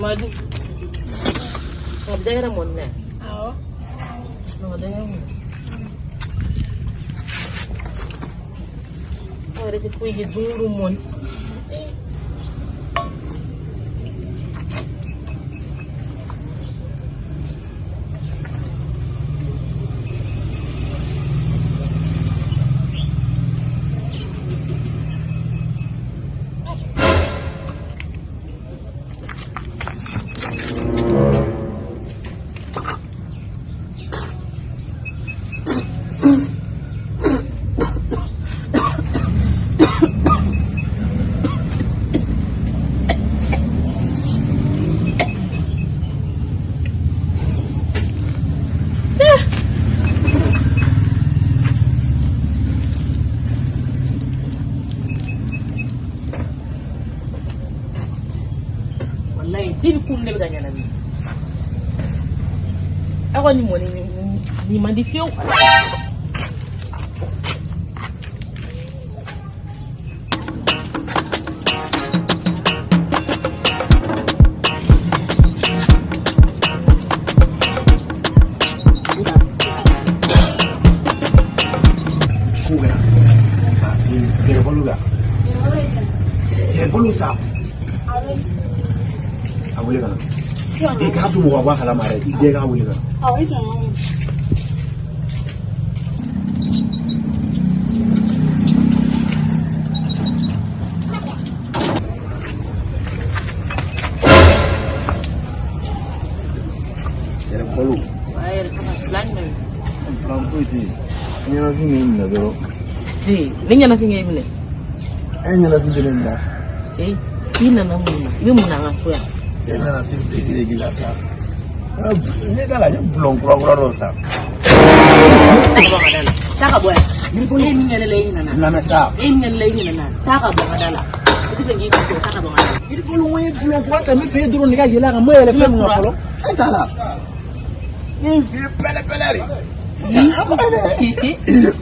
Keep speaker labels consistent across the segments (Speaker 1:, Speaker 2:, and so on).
Speaker 1: Madu. Ada yang mana? Oh. Ada yang mana? Oh, ada yang fuigi dulu mon. Din kundel ganya nabi. Ako ni mo ni mandifio. Kamu mau apa kalau marah? Dia kamu juga. Oh itu. Jadi perlu. Air pelan ni. Pelan tu sih. Ni nasi ni mana tu? Ni nasi ni mana? Ni nasi ni mana? Ini nama mana? Ini mana ngasua? Jangan nasi itu sih lagi lah. Ini kan aja belum kurang rosa. Tak boleh. Ini minyak lagi nana. Nana sah. Ini minyak lagi nana. Tak boleh adalah. Itu segitu tu tak boleh. Ini belum kuat. Kami pergi turun ni kan gila kan. Mereka film ngapalo. Tak lah. Pele. Apa ni?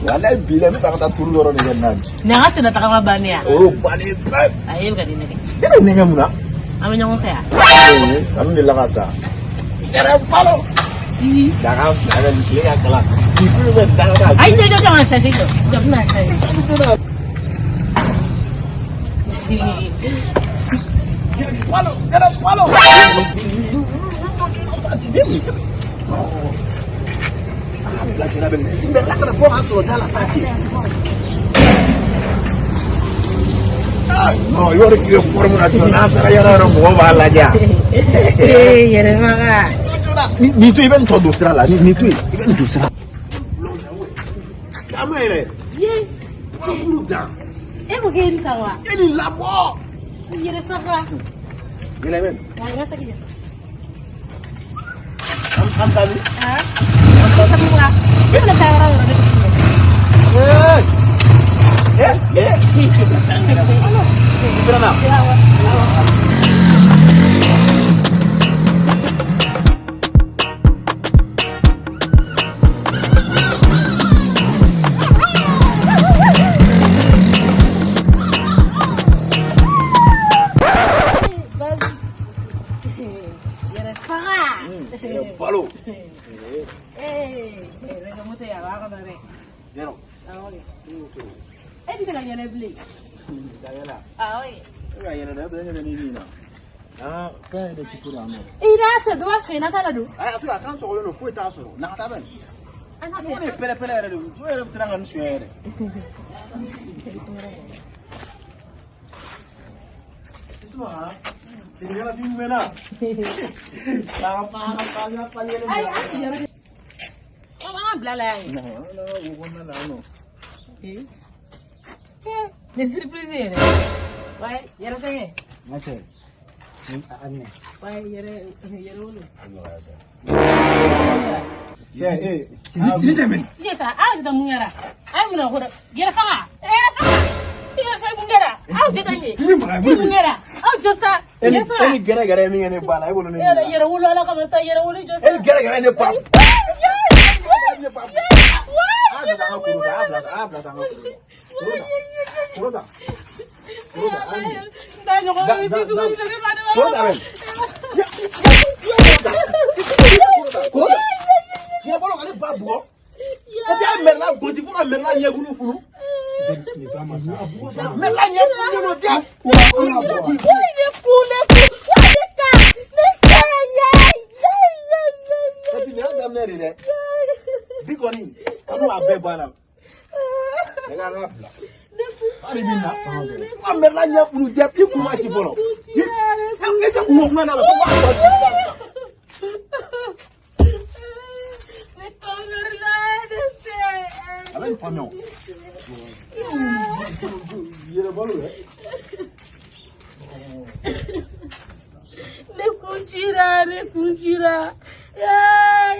Speaker 1: Walau bila ni tak ada turun orang ni kan. Nanti sudah tak apa bani ya. Oh bani. Ayo kan ini. Ini ni kamu nak? Ame nyong kaya. Kamu ni langasa. Jangan follow. Jangan ada di sini kalah. Itu jangan. Ayo jangan saya itu. Jangan saya. Jangan follow. Jangan buang asal dalam sakit. No, yo requiero formula nacional, ya no puedo bajar. Ya no maga. Ni tu iban todo Australia, ni tu iban Australia. Jamere. Ye. Puta. Bukan sawa. Ini labo. Ye resaga. Gila ben. Enggak sakit. Am tadi. Am semua. Dia nak cara orang. Berapa? Palu. Kamu tu ya, apa kabar? Jero. Ini kan yang beli. Jangan lah. Oi. Ini yang ada tu yang ni ni lah. Kan ada kurang. Dah tu dua sih, nak ada tu. Tu akan soal lu fuit tasu. Nak tak ben? Ini pele ada tu. Tu ada serangan suara. Semua. Sini lah bingung mana. Apa ni? Ay, apa belalai? Bukan belalai. Ni surprise ni. Why? Yara senge. Macam. Ani. Why yara ulu. Ini jamin. Yes, sudah mengera. Mengera kau. Yara fanga. Yara saya mengera. Jadi ni. Mengera. Josa. Ini gara-gara ni bala. Yara ulu ala kamu saya yara ulu Josa. Gara-gara ni bala.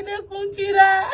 Speaker 2: Ne kuncira.